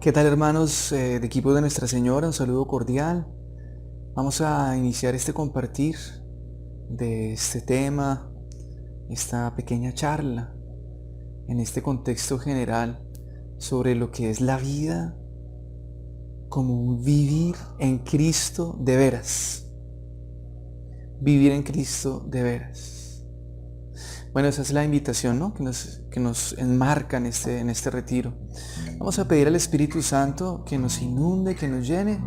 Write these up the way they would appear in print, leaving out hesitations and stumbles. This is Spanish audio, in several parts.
¿Qué tal, hermanos de equipo de Nuestra Señora? Un saludo cordial. Vamos a iniciar este compartir de este tema, esta pequeña charla en este contexto general sobre lo que es la vida como un vivir en Cristo de veras. Vivir en Cristo de veras. Bueno, esa es la invitación, ¿no? que nos enmarca en este retiro. Vamos a pedir al Espíritu Santo que nos inunde, que nos llene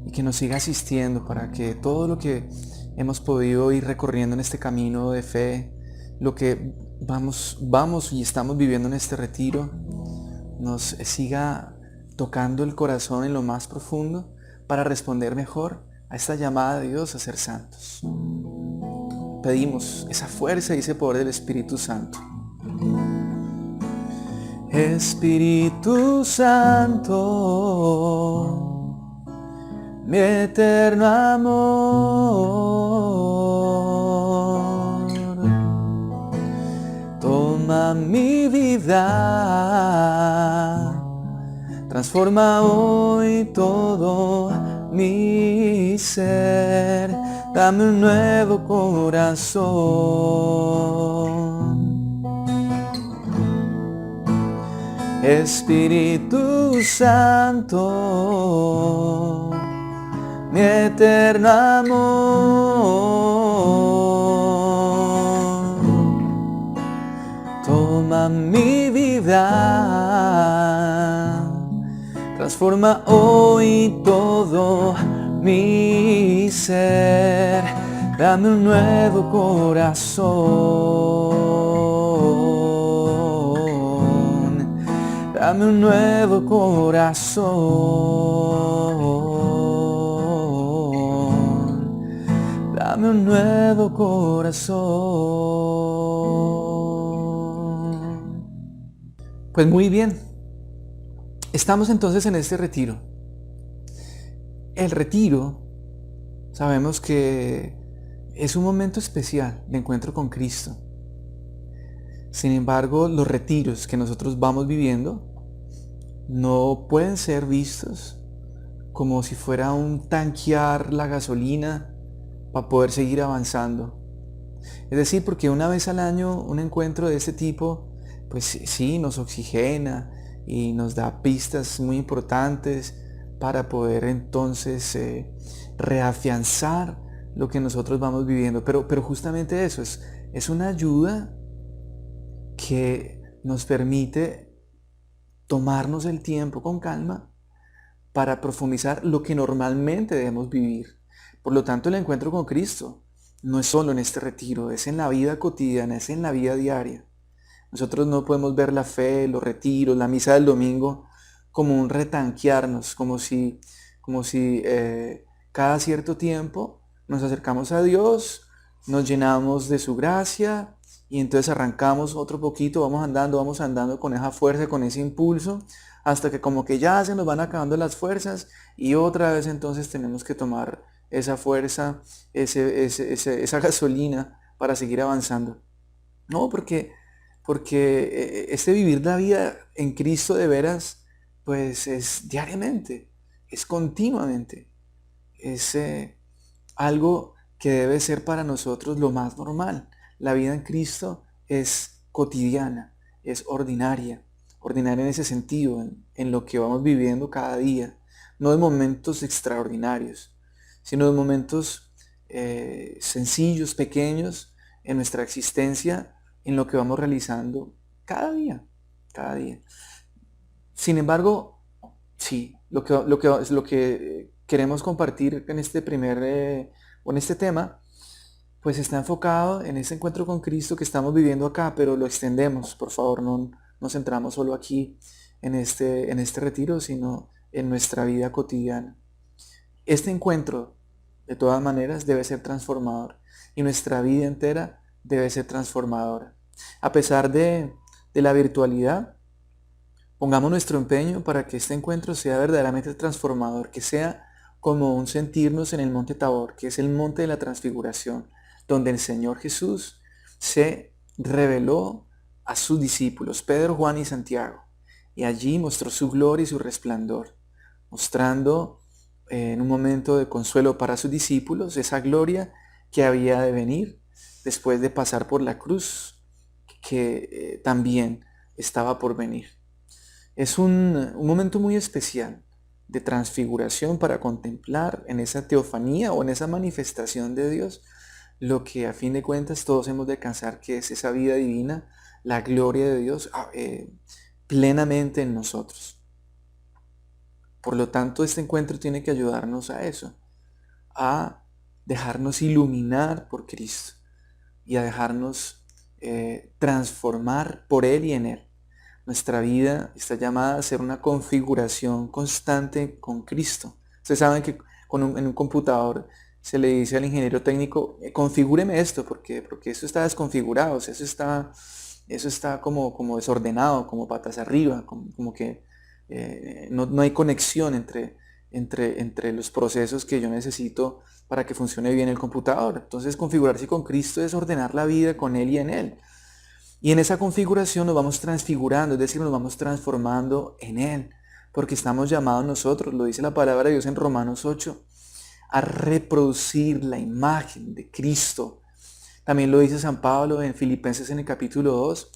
y que nos siga asistiendo para que todo lo que hemos podido ir recorriendo en este camino de fe, lo que vamos y estamos viviendo en este retiro, nos siga tocando el corazón en lo más profundo para responder mejor a esta llamada de Dios a ser santos. Pedimos esa fuerza y ese poder del Espíritu Santo. Espíritu Santo, mi eterno amor, toma mi vida, transforma hoy todo mi ser, dame un nuevo corazón. Espíritu Santo, mi eterno amor, toma mi vida, transforma hoy todo mi ser, dame un nuevo corazón, dame un nuevo corazón, dame un nuevo corazón. Pues muy bien, estamos entonces en este retiro. El retiro, sabemos que es un momento especial de encuentro con Cristo. Sin embargo, los retiros que nosotros vamos viviendo no pueden ser vistos como si fuera un tanquear la gasolina para poder seguir avanzando. Es decir, porque una vez al año un encuentro de este tipo, pues sí, nos oxigena y nos da pistas muy importantes para poder entonces reafianzar lo que nosotros vamos viviendo. Pero justamente eso es una ayuda que nos permite tomarnos el tiempo con calma para profundizar lo que normalmente debemos vivir. Por lo tanto, el encuentro con Cristo no es solo en este retiro, es en la vida cotidiana, es en la vida diaria. Nosotros no podemos ver la fe, los retiros, la misa del domingo como un retanquearnos, como si cada cierto tiempo nos acercamos a Dios, nos llenamos de su gracia y entonces arrancamos otro poquito, vamos andando con esa fuerza, con ese impulso, hasta que como que ya se nos van acabando las fuerzas y otra vez entonces tenemos que tomar esa fuerza, esa gasolina para seguir avanzando. No, porque este vivir la vida en Cristo de veras, pues es diariamente, es continuamente, es algo que debe ser para nosotros lo más normal. La vida en Cristo es cotidiana, es ordinaria en ese sentido, en lo que vamos viviendo cada día, no en momentos extraordinarios, sino en momentos sencillos, pequeños en nuestra existencia, en lo que vamos realizando cada día. Sin embargo, sí, lo que queremos compartir en este en este tema, pues está enfocado en ese encuentro con Cristo que estamos viviendo acá, pero lo extendemos, por favor, no nos centramos solo aquí en este retiro, sino en nuestra vida cotidiana. Este encuentro, de todas maneras, debe ser transformador y nuestra vida entera debe ser transformadora. A pesar de la virtualidad, pongamos nuestro empeño para que este encuentro sea verdaderamente transformador, que sea como un sentirnos en el monte Tabor, que es el monte de la transfiguración, donde el Señor Jesús se reveló a sus discípulos, Pedro, Juan y Santiago. y allí mostró su gloria y su resplandor, mostrando en un momento de consuelo para sus discípulos esa gloria que había de venir después de pasar por la cruz, que también estaba por venir. Es un momento muy especial de transfiguración para contemplar en esa teofanía o en esa manifestación de Dios lo que a fin de cuentas todos hemos de alcanzar, que es esa vida divina, la gloria de Dios plenamente en nosotros. Por lo tanto, este encuentro tiene que ayudarnos a eso, a dejarnos iluminar por Cristo y a dejarnos transformar por Él y en Él. Nuestra vida está llamada a ser una configuración constante con Cristo. Ustedes saben que en un computador se le dice al ingeniero técnico, configúreme esto, porque eso está desconfigurado, o sea, eso está como desordenado, como patas arriba, como que no hay conexión entre los procesos que yo necesito para que funcione bien el computador. Entonces, configurarse con Cristo es ordenar la vida con Él y en Él. Y en esa configuración nos vamos transfigurando, es decir, nos vamos transformando en Él, porque estamos llamados nosotros, lo dice la palabra de Dios en Romanos 8, a reproducir la imagen de Cristo. También lo dice San Pablo en Filipenses en el capítulo 2,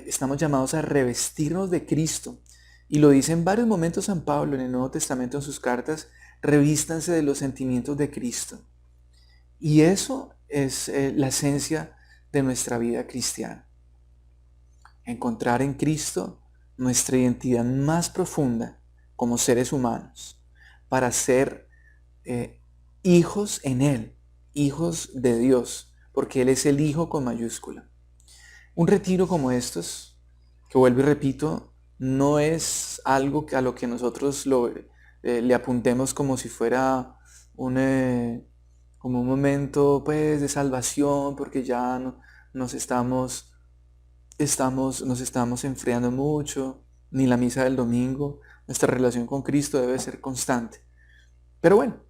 estamos llamados a revestirnos de Cristo. Y lo dice en varios momentos San Pablo en el Nuevo Testamento en sus cartas, revístanse de los sentimientos de Cristo. Y eso es la esencia de nuestra vida cristiana. Encontrar en Cristo nuestra identidad más profunda como seres humanos para ser hijos en Él, hijos de Dios, porque Él es el Hijo con mayúscula. Un retiro como estos, que vuelvo y repito, no es algo a lo que nosotros le apuntemos como si fuera como un momento pues de salvación, porque ya nos estamos enfriando mucho, ni la misa del domingo. Nuestra relación con Cristo debe ser constante. Pero bueno,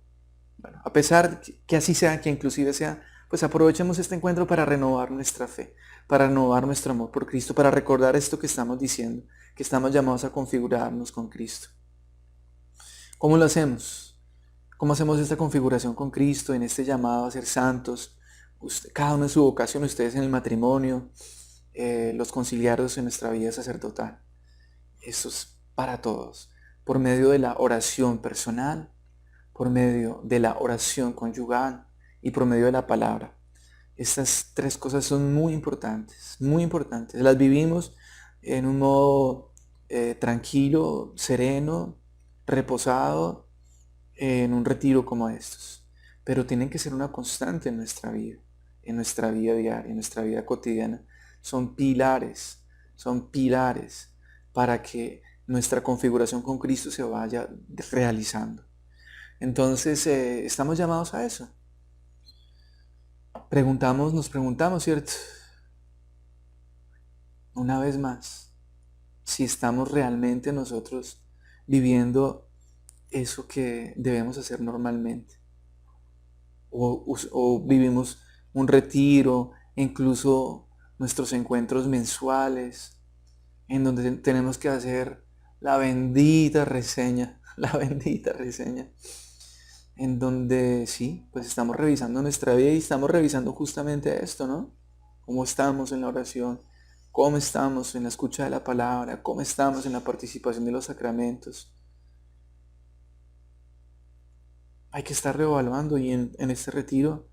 a pesar que así sea, que inclusive sea, pues aprovechemos este encuentro para renovar nuestra fe, para renovar nuestro amor por Cristo, para recordar esto que estamos diciendo, que estamos llamados a configurarnos con Cristo. ¿Cómo lo hacemos? ¿Cómo hacemos esta configuración con Cristo en este llamado a ser santos? Cada uno en su vocación, ustedes en el matrimonio, los conciliados en nuestra vida sacerdotal. Esto es para todos, por medio de la oración personal, por medio de la oración conyugal y por medio de la palabra. Estas tres cosas son muy importantes, muy importantes. Las vivimos en un modo tranquilo, sereno, reposado, en un retiro como estos. Pero tienen que ser una constante en nuestra vida diaria, en nuestra vida cotidiana. Son pilares para que nuestra configuración con Cristo se vaya realizando. Entonces, estamos llamados a eso. Nos preguntamos, ¿cierto? Una vez más, si estamos realmente nosotros viviendo eso que debemos hacer normalmente. O vivimos un retiro, incluso nuestros encuentros mensuales, en donde tenemos que hacer la bendita reseña, en donde sí, pues estamos revisando nuestra vida y estamos revisando justamente esto, ¿no? Cómo estamos en la oración, cómo estamos en la escucha de la palabra, cómo estamos en la participación de los sacramentos. Hay que estar reevaluando y en este retiro,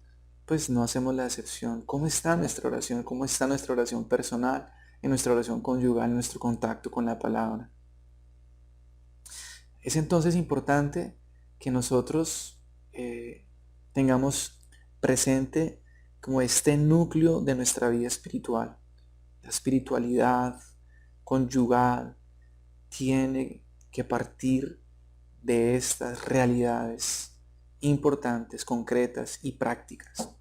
pues no hacemos la excepción. ¿Cómo está nuestra oración? ¿Cómo está nuestra oración personal, en nuestra oración conyugal, en nuestro contacto con la palabra? Es entonces importante que nosotros tengamos presente como este núcleo de nuestra vida espiritual. La espiritualidad conyugal tiene que partir de estas realidades importantes, concretas y prácticas,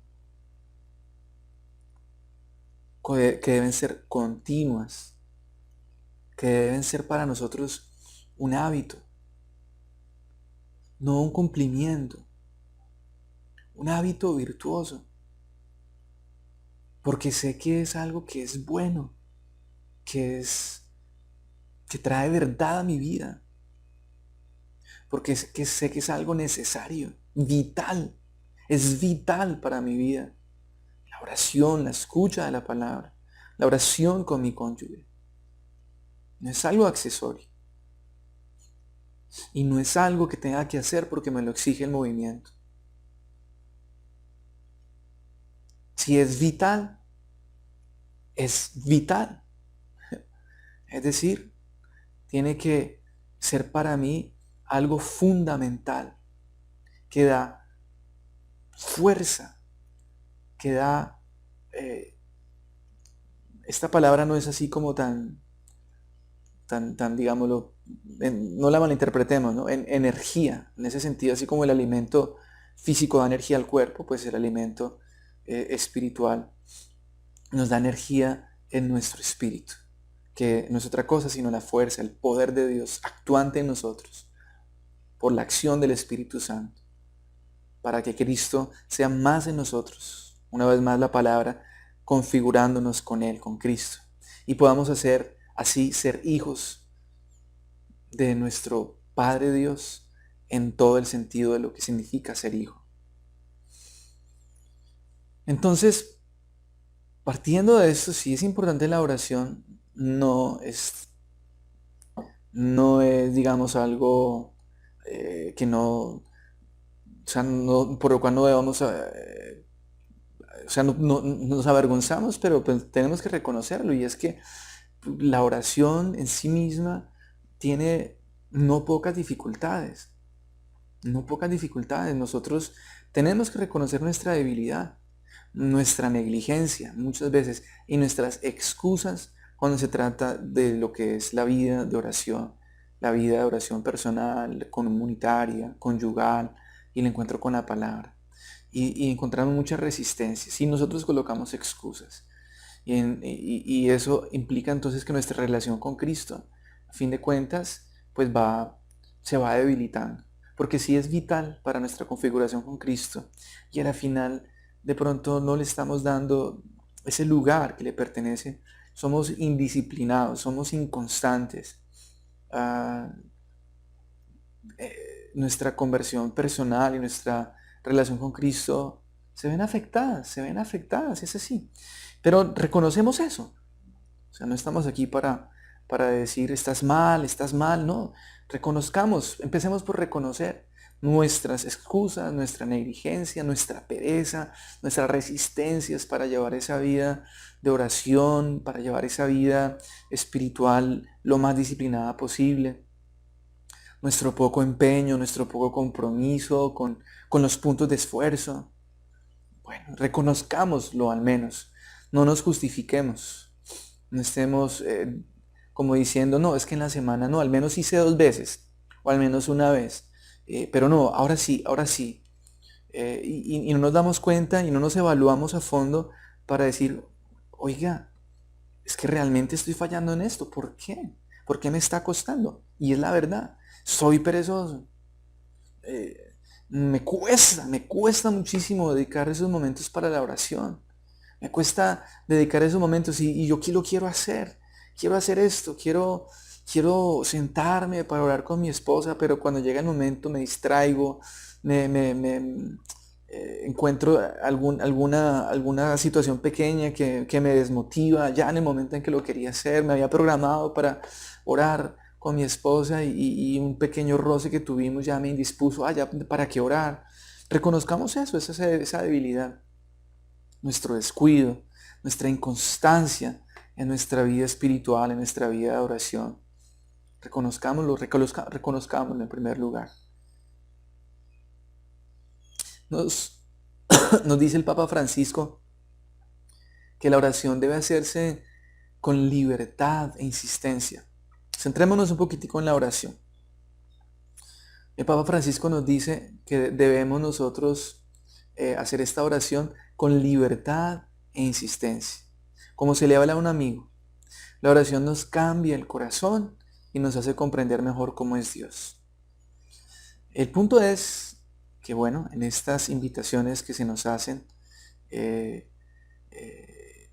que deben ser continuas, que deben ser para nosotros un hábito, no un cumplimiento, un hábito virtuoso, porque sé que es algo que es bueno, que es que trae verdad a mi vida, porque sé que es algo necesario, vital, es vital para mi vida. La oración, la escucha de la palabra, la oración con mi cónyuge. No es algo accesorio y no es algo que tenga que hacer porque me lo exige el movimiento. Si es vital, es vital. Es decir, tiene que ser para mí algo fundamental, que da fuerza, que da... esta palabra no es así como tan digámoslo, no la malinterpretemos, ¿no? En energía, en ese sentido, así como el alimento físico da energía al cuerpo, pues el alimento espiritual nos da energía en nuestro espíritu, que no es otra cosa sino la fuerza, el poder de Dios actuante en nosotros por la acción del Espíritu Santo, para que Cristo sea más en nosotros. Una vez más la palabra, configurándonos con Él, con Cristo, y podamos hacer así ser hijos de nuestro Padre Dios en todo el sentido de lo que significa ser hijo. Entonces, partiendo de esto, sí es importante la oración, no es digamos, algo que no, o sea, no, por lo cual no debamos, o sea, no nos avergonzamos, pero pues tenemos que reconocerlo, y es que la oración en sí misma tiene no pocas dificultades, no pocas dificultades. Nosotros tenemos que reconocer nuestra debilidad, nuestra negligencia muchas veces y nuestras excusas cuando se trata de lo que es la vida de oración personal, comunitaria, conyugal y el encuentro con la palabra. Y encontramos muchas resistencias y nosotros colocamos excusas. Y eso implica entonces que nuestra relación con Cristo, a fin de cuentas, pues se va debilitando. Porque sí es vital para nuestra configuración con Cristo. Y a la final, de pronto no le estamos dando ese lugar que le pertenece. Somos indisciplinados, somos inconstantes. Ah, Nuestra conversión personal y nuestra relación con Cristo se ven afectadas, es así. Pero reconocemos eso. O sea, no estamos aquí para decir estás mal, no. Reconozcamos, empecemos por reconocer nuestras excusas, nuestra negligencia, nuestra pereza, nuestras resistencias para llevar esa vida de oración, para llevar esa vida espiritual lo más disciplinada posible. Nuestro poco empeño, nuestro poco compromiso con los puntos de esfuerzo. Bueno, reconozcámoslo al menos. No nos justifiquemos. No estemos como diciendo, no, es que en la semana no, al menos hice 2 veces, o al menos una vez. Pero no, ahora sí, ahora sí. Y no nos damos cuenta y no nos evaluamos a fondo para decir, oiga, es que realmente estoy fallando en esto. ¿Por qué? ¿Por qué me está costando? Y es la verdad, soy perezoso. Eh, me cuesta muchísimo dedicar esos momentos para la oración. Me cuesta dedicar esos momentos y yo lo quiero hacer esto, quiero sentarme para orar con mi esposa, pero cuando llega el momento me distraigo, encuentro alguna situación pequeña que me desmotiva, ya en el momento en que lo quería hacer, me había programado para orar con mi esposa y un pequeño roce que tuvimos ya me indispuso, ya para qué orar. Reconozcamos eso, esa debilidad, nuestro descuido, nuestra inconstancia en nuestra vida espiritual, en nuestra vida de oración. Reconozcámoslo en primer lugar. Nos, nos dice el Papa Francisco que la oración debe hacerse con libertad e insistencia. Centrémonos un poquitico en la oración. El Papa Francisco nos dice que debemos nosotros hacer esta oración con libertad e insistencia, como se le habla a un amigo. La oración nos cambia el corazón y nos hace comprender mejor cómo es Dios. El punto es que, bueno, en estas invitaciones que se nos hacen,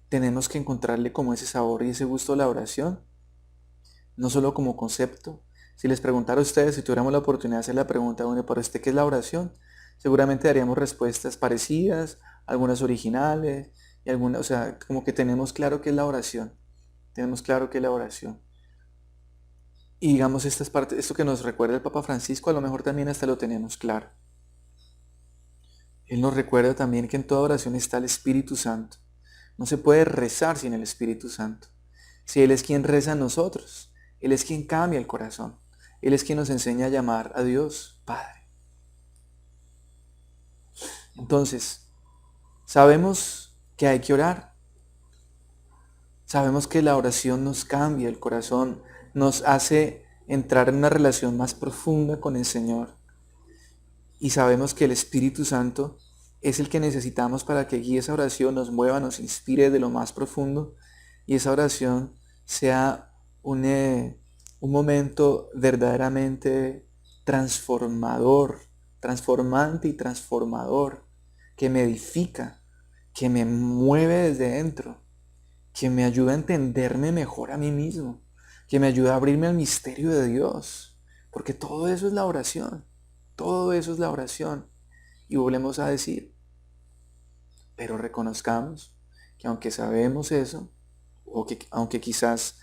tenemos que encontrarle como ese sabor y ese gusto a la oración, no solo como concepto. Si les preguntara a ustedes, si tuviéramos la oportunidad de hacer la pregunta, bueno, ¿para usted qué es la oración? Seguramente daríamos respuestas parecidas, algunas originales, y algunas, o sea, como que tenemos claro qué es la oración. Tenemos claro qué es la oración. Y digamos, esta es parte, esto que nos recuerda el Papa Francisco, a lo mejor también hasta lo tenemos claro. Él nos recuerda también que en toda oración está el Espíritu Santo. No se puede rezar sin el Espíritu Santo. Si Él es quien reza a nosotros, Él es quien cambia el corazón. Él es quien nos enseña a llamar a Dios Padre. Entonces, sabemos que hay que orar. Sabemos que la oración nos cambia el corazón, nos hace entrar en una relación más profunda con el Señor. Y sabemos que el Espíritu Santo es el que necesitamos para que guíe esa oración, nos mueva, nos inspire de lo más profundo y esa oración sea un momento verdaderamente transformador, transformante y transformador, que me edifica, que me mueve desde dentro, que me ayuda a entenderme mejor a mí mismo, que me ayuda a abrirme al misterio de Dios, porque todo eso es la oración, todo eso es la oración. Y volvemos a decir, pero reconozcamos que aunque sabemos eso, o que aunque quizás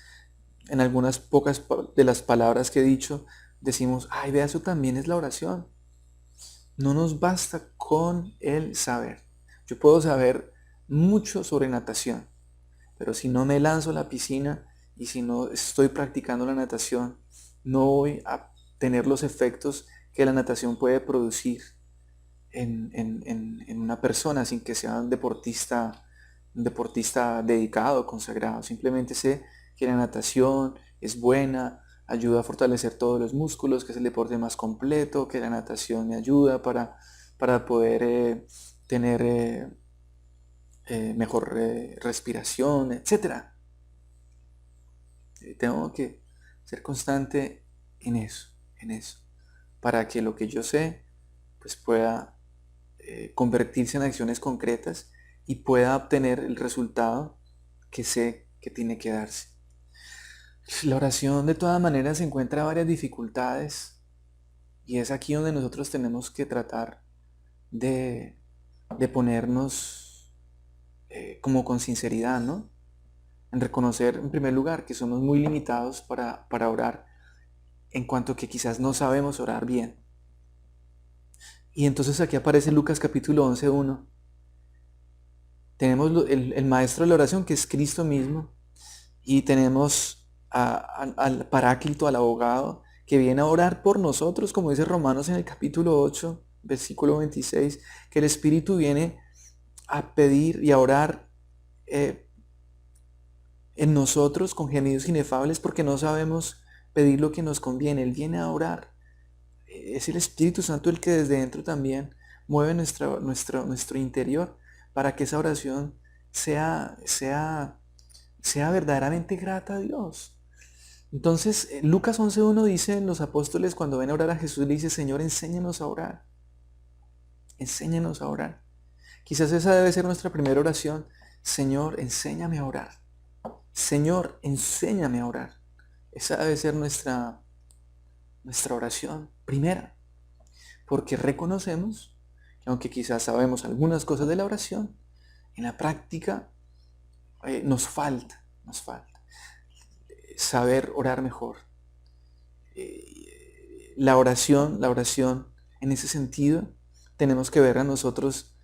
en algunas pocas de las palabras que he dicho, decimos, ay, vea, eso también es la oración. No nos basta con el saber. Yo puedo saber mucho sobre natación, pero si no me lanzo a la piscina y si no estoy practicando la natación, no voy a tener los efectos que la natación puede producir en una persona sin que sea un deportista dedicado, consagrado. Simplemente sé que la natación es buena, ayuda a fortalecer todos los músculos, que es el deporte más completo, que la natación me ayuda para poder tener mejor respiración, etcétera. Tengo que ser constante en eso, para que lo que yo sé pues pueda convertirse en acciones concretas y pueda obtener el resultado que sé que tiene que darse. La oración de todas maneras encuentra varias dificultades y es aquí donde nosotros tenemos que tratar de, de ponernos como con sinceridad, ¿no? En reconocer en primer lugar que somos muy limitados para orar en cuanto que quizás no sabemos orar bien. Y entonces aquí aparece Lucas capítulo 11:1. Tenemos el maestro de la oración que es Cristo mismo y tenemos al Paráclito, al abogado, que viene a orar por nosotros, como dice Romanos en el capítulo 8, versículo 26, que el Espíritu viene a pedir y a orar en nosotros con gemidos inefables porque no sabemos pedir lo que nos conviene. Él viene a orar. Es el Espíritu Santo el que desde dentro también mueve nuestro interior para que esa oración sea verdaderamente grata a Dios. Entonces, Lucas 11:1 dice, los apóstoles cuando ven a orar a Jesús le dice, Señor, enséñanos a orar. Enséñanos a orar. Quizás esa debe ser nuestra primera oración. Señor, enséñame a orar. Señor, enséñame a orar. Esa debe ser nuestra oración primera. Porque reconocemos que aunque quizás sabemos algunas cosas de la oración, en la práctica nos falta saber orar mejor. La oración, en ese sentido, tenemos que ver a nosotros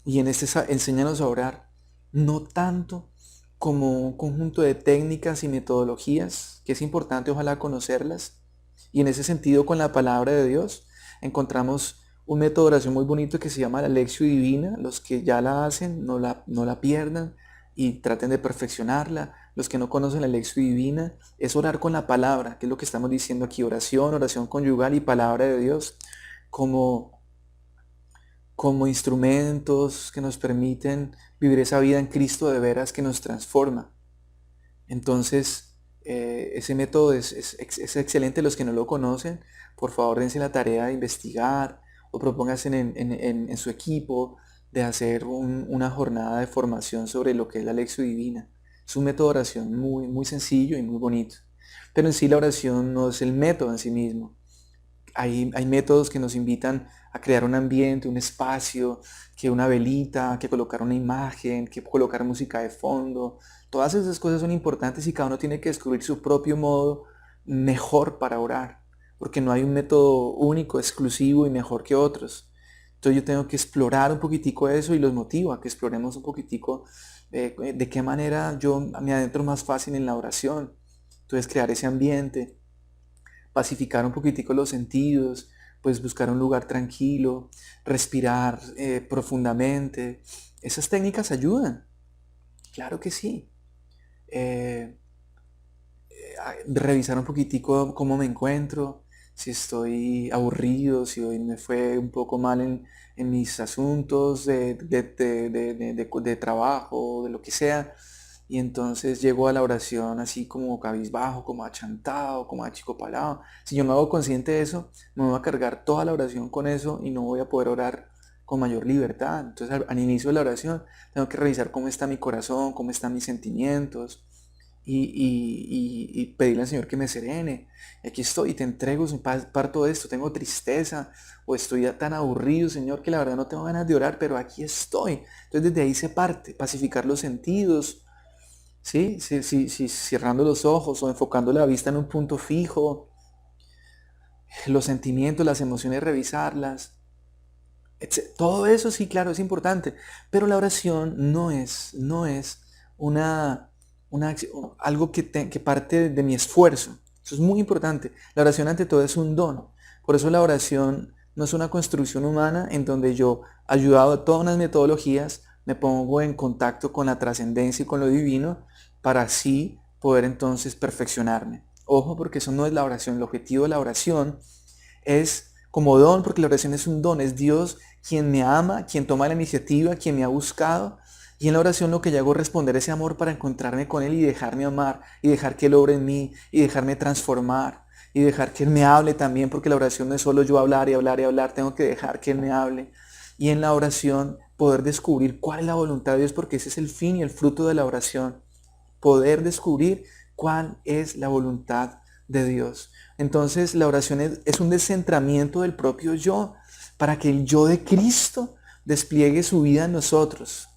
y enséñanos a orar, no tanto como un conjunto de técnicas y metodologías, que es importante ojalá conocerlas, y en ese sentido con la palabra de Dios encontramos un método de oración muy bonito que se llama la Lectio Divina. Los que ya la hacen no la pierdan y traten de perfeccionarla. Los que no conocen la Lectio Divina es orar con la palabra, que es lo que estamos diciendo aquí, oración conyugal y palabra de Dios como instrumentos que nos permiten vivir esa vida en Cristo de veras que nos transforma. Entonces, ese método es excelente. Los que no lo conocen, por favor dense la tarea de investigar o propónganse en su equipo de hacer una jornada de formación sobre lo que es la Lectio Divina. Es un método de oración muy, muy sencillo y muy bonito. Pero en sí la oración no es el método en sí mismo. Hay métodos que nos invitan a crear un ambiente, un espacio, que una velita, que colocar una imagen, que colocar música de fondo. Todas esas cosas son importantes y cada uno tiene que descubrir su propio modo mejor para orar, porque no hay un método único, exclusivo y mejor que otros. Entonces yo tengo que explorar un poquitico eso y los motivo a que exploremos un poquitico de qué manera yo me adentro más fácil en la oración. Entonces crear ese ambiente, pacificar un poquitico los sentidos, pues buscar un lugar tranquilo, respirar profundamente. Esas técnicas ayudan, claro que sí. Eh, Revisar un poquitico cómo me encuentro, si estoy aburrido, si hoy me fue un poco mal en mis asuntos de trabajo, de lo que sea. Y entonces llego a la oración así como cabizbajo, como achantado, como achicopalado. Si yo no hago consciente de eso, me voy a cargar toda la oración con eso y no voy a poder orar con mayor libertad. Entonces al inicio de la oración tengo que revisar cómo está mi corazón, cómo están mis sentimientos, y pedirle al Señor que me serene. Aquí estoy, te entrego, parto de esto, tengo tristeza o estoy ya tan aburrido, Señor, que la verdad no tengo ganas de orar, pero aquí estoy. Entonces desde ahí se parte, pacificar los sentidos, ¿sí? Sí, cerrando los ojos o enfocando la vista en un punto fijo, los sentimientos, las emociones, revisarlas. Todo eso sí, claro, es importante, pero la oración no es una, algo que parte de mi esfuerzo. Eso es muy importante. La oración ante todo es un don. Por eso la oración no es una construcción humana en donde yo, ayudado a todas unas metodologías, me pongo en contacto con la trascendencia y con lo divino para así poder entonces perfeccionarme. Ojo, porque eso no es la oración. El objetivo de la oración es como don, porque la oración es un don, es Dios quien me ama, quien toma la iniciativa, quien me ha buscado. Y en la oración lo que yo hago es responder ese amor para encontrarme con Él y dejarme amar, y dejar que Él obre en mí, y dejarme transformar, y dejar que Él me hable también, porque la oración no es solo yo hablar y hablar y hablar, tengo que dejar que Él me hable. Y en la oración poder descubrir cuál es la voluntad de Dios, porque ese es el fin y el fruto de la oración. Poder descubrir cuál es la voluntad de Dios. Entonces la oración es un descentramiento del propio yo para que el yo de Cristo despliegue su vida en nosotros.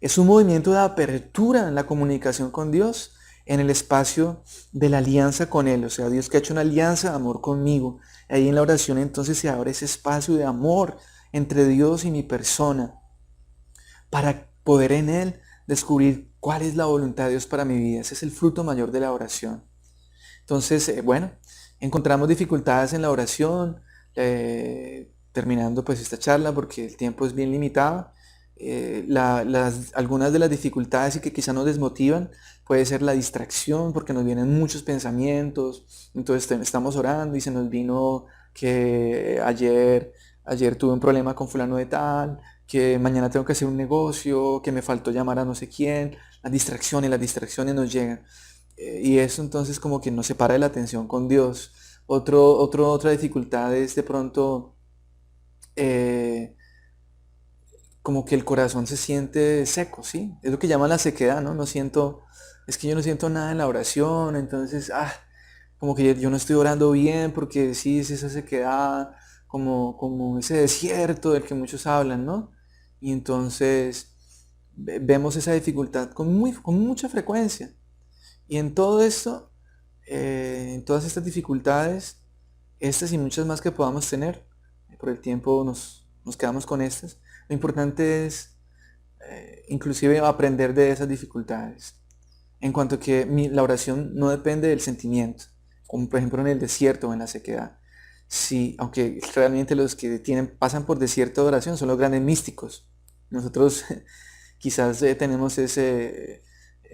Es un movimiento de apertura en la comunicación con Dios, en el espacio de la alianza con Él. O sea, Dios que ha hecho una alianza de amor conmigo. Ahí en la oración entonces se abre ese espacio de amor entre Dios y mi persona para poder en Él descubrir cuál es la voluntad de Dios para mi vida. Ese es el fruto mayor de la oración. Entonces, bueno, encontramos dificultades en la oración, terminando pues esta charla porque el tiempo es bien limitado. Algunas de las dificultades y que quizá nos desmotivan puede ser la distracción porque nos vienen muchos pensamientos. Entonces estamos orando y se nos vino que ayer tuve un problema con fulano de tal, que mañana tengo que hacer un negocio, que me faltó llamar a no sé quién. Las distracciones nos llegan. Y eso entonces como que nos separa de la atención con Dios. Otra dificultad es de pronto eh, como que el corazón se siente seco, ¿sí? Es lo que llaman la sequedad, ¿no? Es que yo no siento nada en la oración, entonces, como que yo no estoy orando bien porque sí es esa sequedad, como ese desierto del que muchos hablan, ¿no? Y entonces vemos esa dificultad con mucha frecuencia. Y en todo esto, en todas estas dificultades, estas y muchas más que podamos tener, por el tiempo nos quedamos con estas, lo importante es inclusive aprender de esas dificultades. En cuanto a que la oración no depende del sentimiento, como por ejemplo en el desierto o en la sequedad. Sí, aunque realmente los que pasan por desierto de oración son los grandes místicos. Nosotros quizás tenemos ese,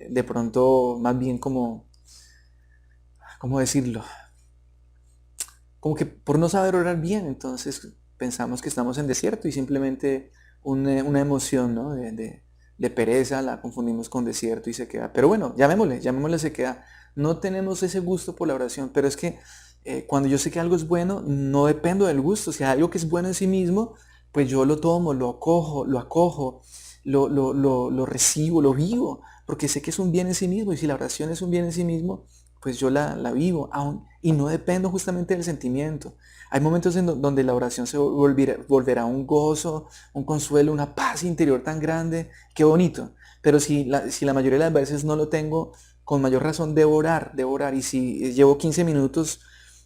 de pronto, más bien ¿cómo decirlo? Como que por no saber orar bien, entonces pensamos que estamos en desierto y simplemente una emoción, ¿no? de pereza la confundimos con desierto y sequedad. Pero bueno, llamémosle sequedad. No tenemos ese gusto por la oración, pero es que cuando yo sé que algo es bueno, no dependo del gusto. Si hay algo que es bueno en sí mismo, pues yo lo tomo, lo acojo, lo recibo, lo vivo, porque sé que es un bien en sí mismo. Y si la oración es un bien en sí mismo, pues yo la vivo y no dependo justamente del sentimiento. Hay momentos donde la oración se volverá un gozo, un consuelo, una paz interior tan grande, qué bonito. Pero si la mayoría de las veces no lo tengo, con mayor razón debo orar. Y si llevo 15 minutos,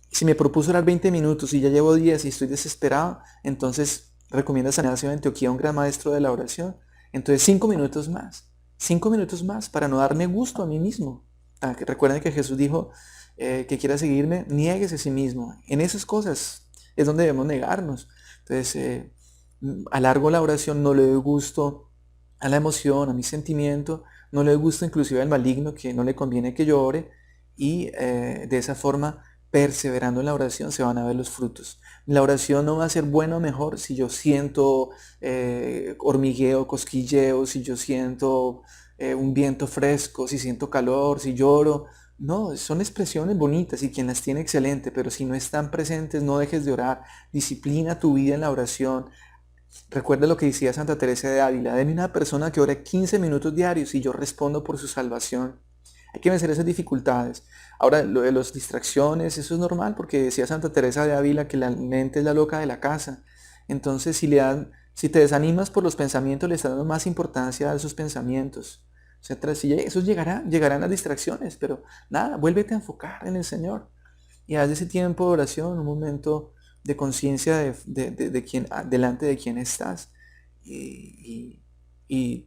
si me propuso orar 20 minutos y ya llevo 10 y estoy desesperado, entonces recomienda San Ignacio de Antioquía, un gran maestro de la oración. Entonces 5 minutos más para no darme gusto a mí mismo. Recuerden que Jesús dijo que quiera seguirme, niéguese a sí mismo. En esas cosas es donde debemos negarnos. Entonces alargo la oración, no le doy gusto a la emoción, a mi sentimiento, no le doy gusto inclusive al maligno que no le conviene que yo ore y de esa forma, perseverando en la oración, se van a ver los frutos. La oración no va a ser buena o mejor si yo siento hormigueo, cosquilleo, si yo siento un viento fresco, si siento calor, si lloro. No, son expresiones bonitas y quien las tiene excelente, pero si no están presentes, no dejes de orar. Disciplina tu vida en la oración. Recuerda lo que decía Santa Teresa de Ávila: denme una persona que ore 15 minutos diarios y yo respondo por su salvación. Hay que vencer esas dificultades. Ahora, lo de las distracciones, eso es normal porque decía Santa Teresa de Ávila que la mente es la loca de la casa. Entonces, si te desanimas por los pensamientos, le estás dando más importancia a esos pensamientos. O sea, eso llegarán las distracciones, pero nada, vuélvete a enfocar en el Señor. Y haz de ese tiempo de oración un momento de conciencia delante de quién estás. Y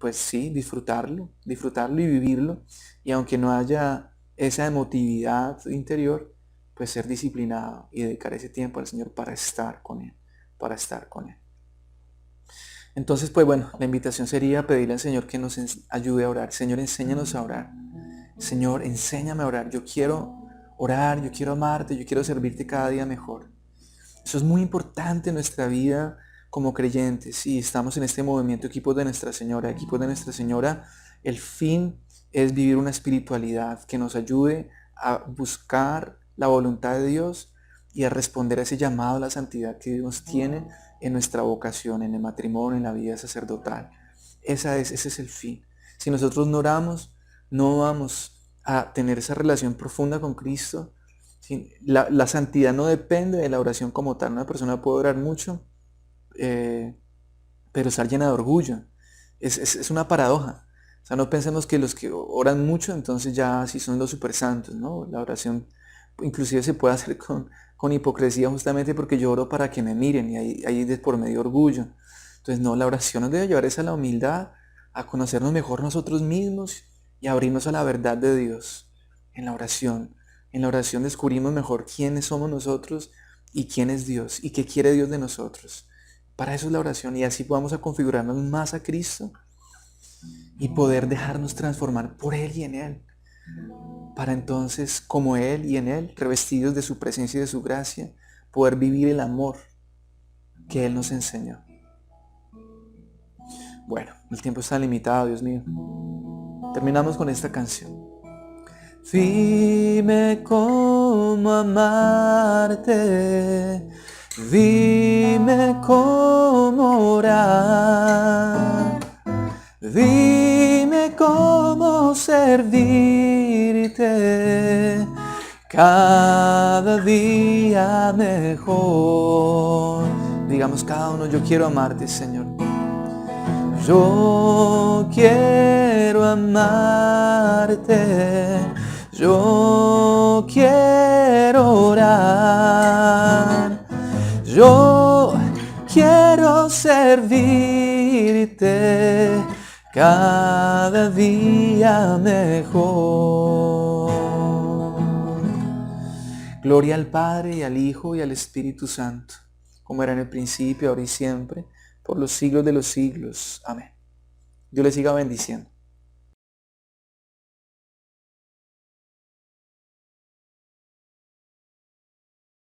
pues sí, disfrutarlo y vivirlo. Y aunque no haya esa emotividad interior, pues ser disciplinado y dedicar ese tiempo al Señor para estar con Él, para estar con Él. Entonces, pues bueno, la invitación sería pedirle al Señor que nos ayude a orar. Señor, enséñanos a orar. Señor, enséñame a orar. Yo quiero orar, yo quiero amarte, yo quiero servirte cada día mejor. Eso es muy importante en nuestra vida como creyentes. Y estamos en este movimiento Equipos de Nuestra Señora. Equipos de Nuestra Señora, el fin es vivir una espiritualidad que nos ayude a buscar la voluntad de Dios y a responder a ese llamado a la santidad que Dios tiene en nuestra vocación, en el matrimonio, en la vida sacerdotal. Ese es el fin. Si nosotros no oramos, no vamos a tener esa relación profunda con Cristo. La santidad no depende de la oración como tal. Una persona puede orar mucho, pero estar llena de orgullo. Es una paradoja. O sea, no pensemos que los que oran mucho, entonces ya sí son los super santos, ¿no? La oración inclusive se puede hacer con hipocresía, justamente porque yo oro para que me miren, y ahí de por medio orgullo. Entonces no, la oración nos debe llevar a la humildad, a conocernos mejor nosotros mismos y a abrirnos a la verdad de Dios en la oración. En la oración descubrimos mejor quiénes somos nosotros y quién es Dios y qué quiere Dios de nosotros. Para eso es la oración, y así podamos a configurarnos más a Cristo y poder dejarnos transformar por Él y en Él, para entonces, como Él y en Él, revestidos de su presencia y de su gracia, poder vivir el amor que Él nos enseñó. Bueno, el tiempo está limitado, Dios mío. Terminamos con esta canción. Dime cómo amarte, dime cómo orar, dime cómo servirte cada día mejor. Digamos cada uno: yo quiero amarte, Señor. Yo quiero amarte, yo quiero orar, yo quiero servirte cada día mejor. Gloria al Padre, y al Hijo, y al Espíritu Santo, como era en el principio, ahora y siempre, por los siglos de los siglos. Amén. Dios les siga bendiciendo.